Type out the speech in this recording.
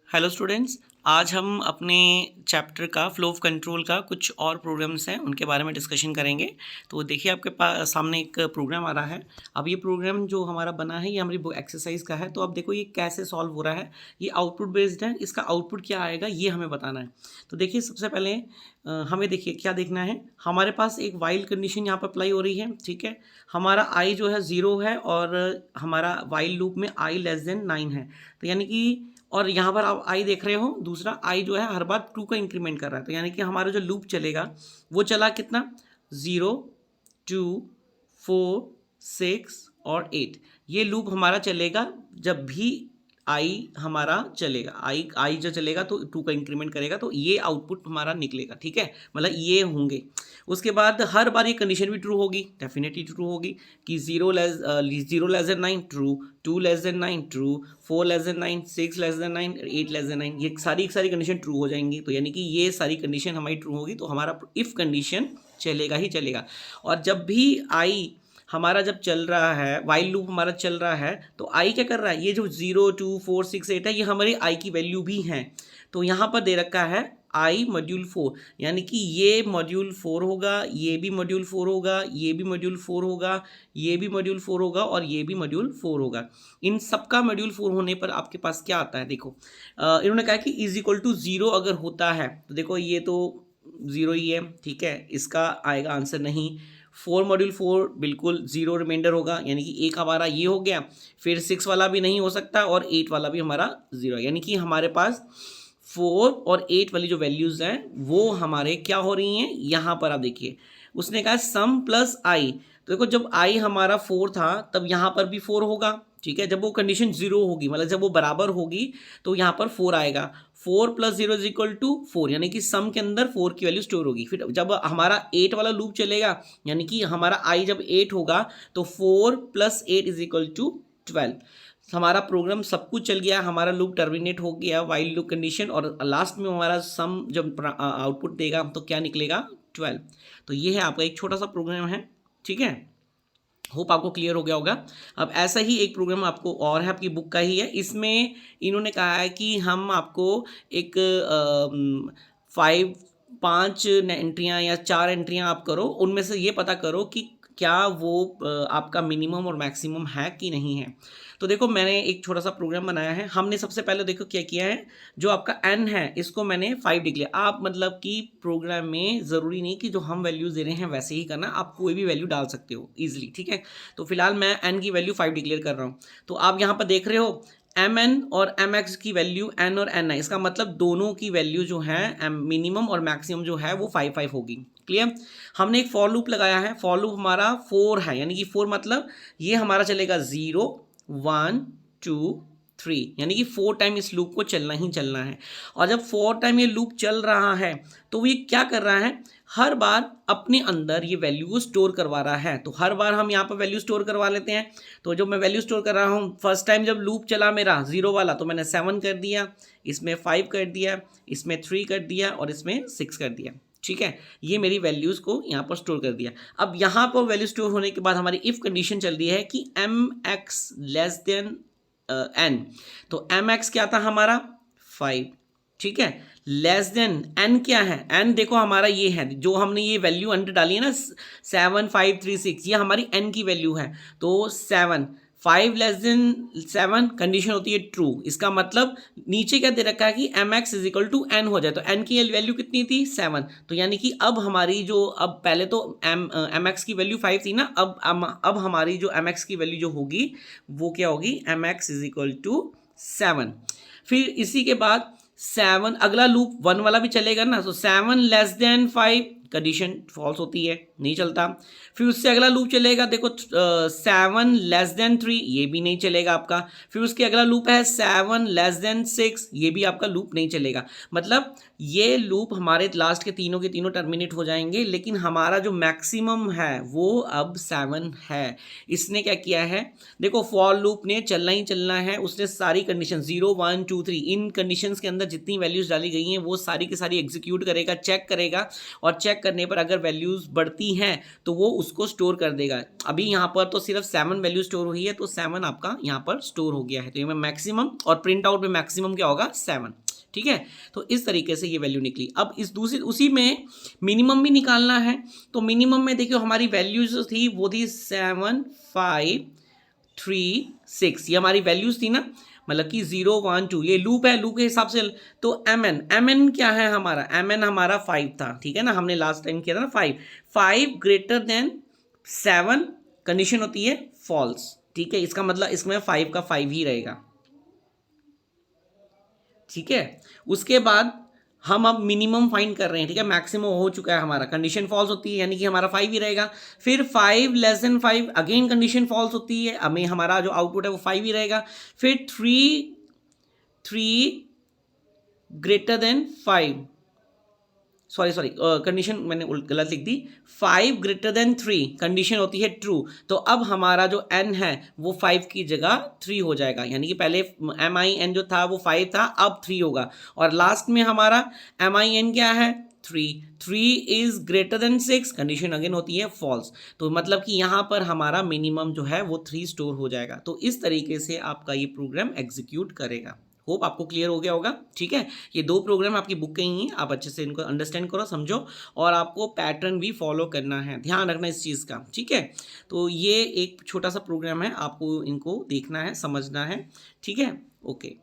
Hello students, आज हम अपने चैप्टर का फ्लो ऑफ कंट्रोल का कुछ और प्रोग्राम्स हैं उनके बारे में डिस्कशन करेंगे। तो देखिए आपके पास सामने एक प्रोग्राम आ रहा है। अब ये प्रोग्राम जो हमारा बना है ये हमारी बुक एक्सरसाइज का है। तो अब देखो ये कैसे सॉल्व हो रहा है। ये आउटपुट बेस्ड है, इसका आउटपुट क्या आएगा ये हमें बताना है। तो देखिए सबसे पहले हमें देखिए क्या देखना है। हमारे पास एक वाइल कंडीशन यहाँ पर अप्लाई हो रही है, ठीक है। हमारा आई जो है 0 है और हमारा वाइल लूप में आई लेस देन 9 है। तो यानी कि और यहाँ पर आप आई देख रहे हो, दूसरा आई जो है हर बार 2 का इंक्रीमेंट कर रहा है। तो यानी कि हमारा जो लूप चलेगा वो चला कितना 0 2 4 6 और 8। ये लूप हमारा चलेगा जब भी आई हमारा चलेगा, आई जो चलेगा तो 2 का इंक्रीमेंट करेगा तो ये आउटपुट हमारा निकलेगा, ठीक है। मतलब ये होंगे। उसके बाद हर बार ये कंडीशन भी ट्रू होगी, डेफिनेटली ट्रू होगी कि 0 less than 9 true, 2 less than 9 true, 4 less than 9, 6 less than 9, 8 less than 9, ये सारी कंडीशन ट्रू हो जाएंगी। तो यानी कि ये सारी कंडीशन हमारी ट्रू होगी तो हमारा इफ़ कंडीशन चलेगा ही चलेगा। और जब भी आई हमारा जब चल रहा है, वाइल लूप हमारा चल रहा है, तो आई क्या कर रहा है, ये जो 0 2 4 6 8 है ये हमारी आई की वैल्यू भी हैं। तो यहाँ पर दे रखा है आई मॉड्यूल 4, यानी कि ये मॉड्यूल 4 होगा, ये भी मॉड्यूल 4 होगा, ये भी मॉड्यूल 4 होगा, ये भी मॉड्यूल 4 होगा और ये भी मॉड्यूल 4 होगा। इन सबका मॉड्यूल 4 होने पर आपके पास क्या आता है, देखो इन्होंने कहा कि इज इक्वल टू 0 अगर होता है तो देखो ये तो 0 ही है, ठीक है, इसका आएगा आंसर नहीं। 4 मॉड्यूल 4 बिल्कुल 0 रिमाइंडर होगा, यानी कि एक हमारा ये हो गया। फिर 6 वाला भी नहीं हो सकता और 8 वाला भी हमारा 0 है। यानी कि हमारे पास 4 और 8 वाली जो वैल्यूज़ हैं वो हमारे क्या हो रही हैं, यहाँ पर आप देखिए उसने कहा सम प्लस आई। तो देखो जब आई हमारा 4 था तब यहाँ पर भी 4 होगा, ठीक है। जब वो कंडीशन 0 होगी, मतलब जब वो बराबर होगी तो यहाँ पर 4 आएगा। 4 + 0 = 4, यानी कि सम के अंदर 4 की वैल्यू स्टोर होगी। फिर जब हमारा 8 वाला लूप चलेगा, यानी कि हमारा आई जब 8 होगा तो 4 + 8 = 12। हमारा प्रोग्राम सब कुछ चल गया, हमारा लूप टर्मिनेट हो गया, वाइल लूप कंडीशन, और लास्ट में हमारा सम जब आउटपुट देगा तो क्या निकलेगा 12। तो ये है आपका एक छोटा सा प्रोग्राम है, ठीक है। होप आपको क्लियर हो गया होगा। अब ऐसा ही एक प्रोग्राम आपको और है, आपकी बुक का ही है। इसमें इन्होंने कहा है कि हम आपको एक 5 एंट्रियाँ या 4 एंट्रियाँ आप करो, उनमें से ये पता करो कि क्या वो आपका मिनिमम और मैक्सिमम है कि नहीं है। तो देखो मैंने एक छोटा सा प्रोग्राम बनाया है। हमने सबसे पहले देखो क्या किया है, जो आपका n है इसको मैंने 5 डिक्लेयर। आप मतलब कि प्रोग्राम में ज़रूरी नहीं कि जो हम वैल्यूज़ दे रहे हैं वैसे ही करना, आप कोई भी वैल्यू डाल सकते हो ईजिली, ठीक है। तो फिलहाल मैं n की वैल्यू 5 डिक्लेयर कर रहा हूँ। तो आप यहाँ पर देख रहे हो mn और mx की वैल्यू n और n है। इसका मतलब दोनों की वैल्यू जो है मिनिमम और मैक्सिमम जो है वो 5 5 होगी। क्लियर। हमने एक फॉर लूप लगाया है, फॉर लूप हमारा 4 है, यानी कि 4 मतलब ये हमारा चलेगा 0 1 2 3, यानी कि 4 टाइम इस लूप को चलना ही चलना है। और जब 4 टाइम ये लूप चल रहा है तो ये क्या कर रहा है, हर बार अपने अंदर ये वैल्यू स्टोर करवा रहा है। तो हर बार हम यहाँ पर वैल्यू स्टोर करवा लेते हैं। तो जब मैं वैल्यू स्टोर कर रहा हूँ, फर्स्ट टाइम जब लूप चला मेरा 0 वाला तो मैंने 7 कर दिया, इसमें 5 कर दिया, इसमें 3 कर दिया और इसमें 6 कर दिया, ठीक है। ये मेरी वैल्यूज़ को यहाँ पर स्टोर कर दिया। अब यहाँ पर वैल्यू स्टोर होने के बाद हमारी इफ़ कंडीशन चल रही है कि mx लेस देन n। तो mx क्या था हमारा 5, ठीक है। लेस देन n क्या है, n देखो हमारा ये है, जो हमने ये वैल्यू अंडर डाली है ना 7 5 3 6, ये हमारी n की वैल्यू है। तो 7 5 लेस देन 7 कंडीशन होती है ट्रू। इसका मतलब नीचे क्या दे रखा है कि mx = n हो जाए। तो n की वैल्यू कितनी थी 7। तो यानी कि अब हमारी जो अब पहले तो mx की वैल्यू 5 थी ना, अब हमारी जो mx की वैल्यू जो होगी वो क्या होगी, mx = 7। फिर इसी के बाद 7 अगला लूप 1 वाला भी चलेगा ना, तो 7 लेस देन 5 कंडीशन फॉल्स होती है, नहीं चलता। फिर उससे अगला लूप चलेगा, देखो 7 लेस देन 3, ये भी नहीं चलेगा आपका। फिर उसके अगला लूप है 7 लेस देन 6, ये भी आपका लूप नहीं चलेगा। मतलब ये लूप हमारे लास्ट के तीनों टर्मिनेट हो जाएंगे, लेकिन हमारा जो मैक्सिमम है वो अब 7 है। इसने क्या किया है, देखो फॉर लूप ने चलना ही चलना है, उसने सारी कंडीशन 0 1 2 3 इन कंडीशंस के अंदर जितनी वैल्यूज डाली गई हैं वो सारी की सारी एग्जीक्यूट करेगा, चेक करेगा, और चेक चेक करने पर अगर वैल्यूज़ बढ़ती हैं तो वो उसको स्टोर कर देगा। अभी यहाँ पर तो सिर्फ 7 वैल्यू स्टोर हुई है, तो 7 आपका यहाँ पर स्टोर हो गया है, तो ये में मैक्सिमम और प्रिंट आउट में मैक्सिमम क्या होगा 7। ठीक है, तो इस तरीके से ये वैल्यू निकली। अब इस दूसरी उसी में मिनिमम भी निकालना है, तो मिनिमम में देखियो हमारी वैल्यूज थी वो थी 7 5 3 6, ये हमारी वैल्यूज थी ना, मतलब कि 0 1 2, ये लूप है, लूप के हिसाब से। तो एम एन क्या है हमारा, एम एन हमारा 5 था, ठीक है ना, हमने लास्ट टाइम किया था ना 5 ग्रेटर देन 7 कंडीशन होती है फॉल्स। ठीक है, इसका मतलब इसमें 5 का 5 ही रहेगा। ठीक है, उसके बाद हम अब मिनिमम फाइंड कर रहे हैं। ठीक है, मैक्सिमम हो चुका है हमारा, कंडीशन फॉल्स होती है यानी कि हमारा 5 ही रहेगा। फिर 5 less than 5 again condition false होती है, हमें हमारा जो आउटपुट है वो 5 ही रहेगा। फिर 3 ग्रेटर देन 5, सॉरी कंडीशन मैंने गलत लिख दी, 5 ग्रेटर देन 3 कंडीशन होती है ट्रू। तो अब हमारा जो n है वो 5 की जगह 3 हो जाएगा, यानी कि पहले min जो था वो 5 था, अब 3 होगा। और लास्ट में हमारा min क्या है 3 is greater than 6, condition again होती है फॉल्स। तो मतलब कि यहाँ पर हमारा मिनिमम जो है वो 3 स्टोर हो जाएगा। तो इस तरीके से आपका ये प्रोग्राम एग्जीक्यूट करेगा। होप आपको क्लियर हो गया होगा। ठीक है, ये 2 प्रोग्राम आपकी बुक के ही हैं, आप अच्छे से इनको अंडरस्टैंड करो, समझो, और आपको पैटर्न भी फॉलो करना है, ध्यान रखना इस चीज़ का। ठीक है, तो ये एक छोटा सा प्रोग्राम है, आपको इनको देखना है, समझना है। ठीक है, ओके।